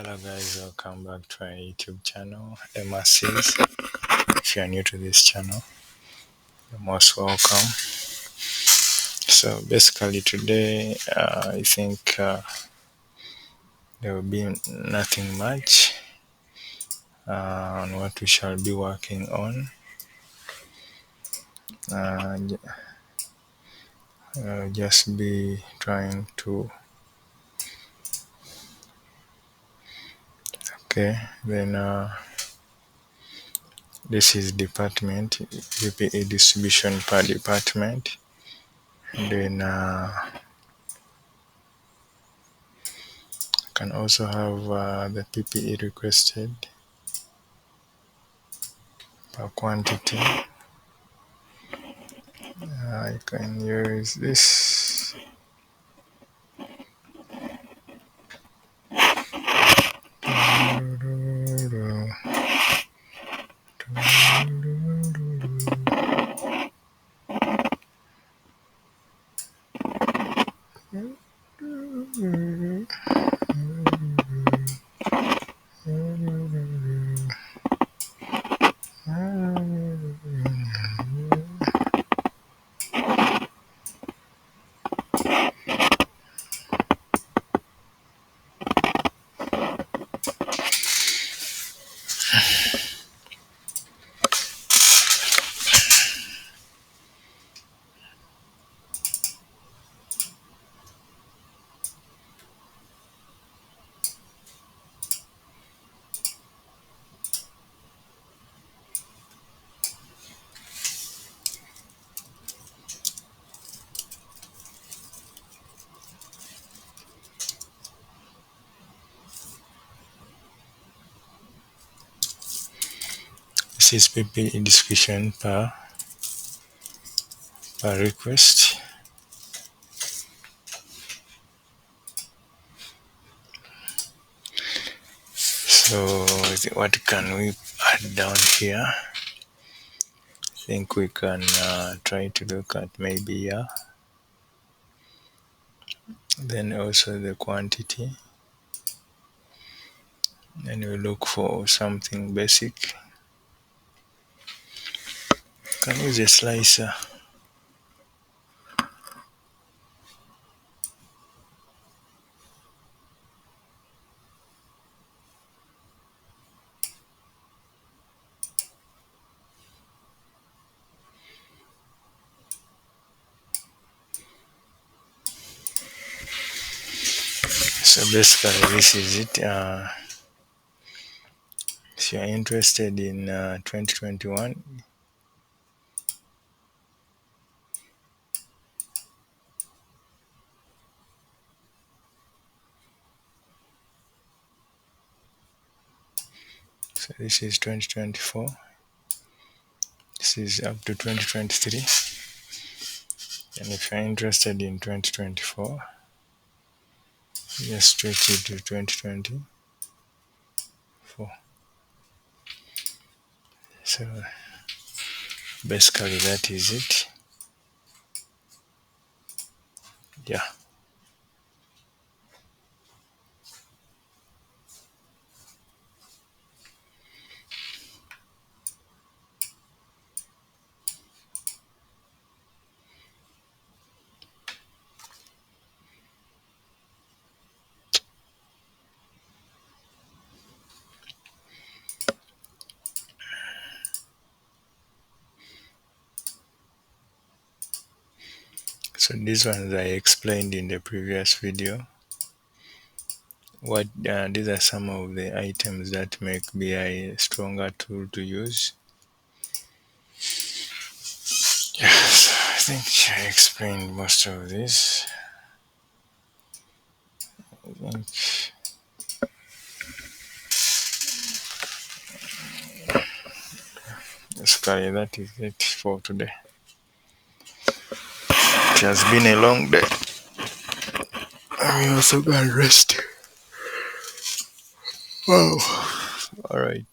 Hello guys, welcome back to our YouTube channel, Emma Says. If you are new to this channel, you're most welcome. So basically today, I think there will be nothing much on what we shall be working on. Just be trying to, okay, then this is department, PPE distribution per department. And then can also have the PPE requested per quantity. I can use this. This is PPE discussion per request. So what can we add down here? I think we can try to look at maybe then also the quantity. Then we look for something basic. Can use a slicer. So basically this is it. If you are interested in 2021, so this is 2024. This is up to 2023. And if you're interested in 2024, just stretch it to 2024. So basically that is it. Yeah. So these ones I explained in the previous video. These are some of the items that make BI a stronger tool to use. Yes, I think I explained most of this. I think basically that is it for today. It has been a long day. I'm also gonna rest. Wow. Alright.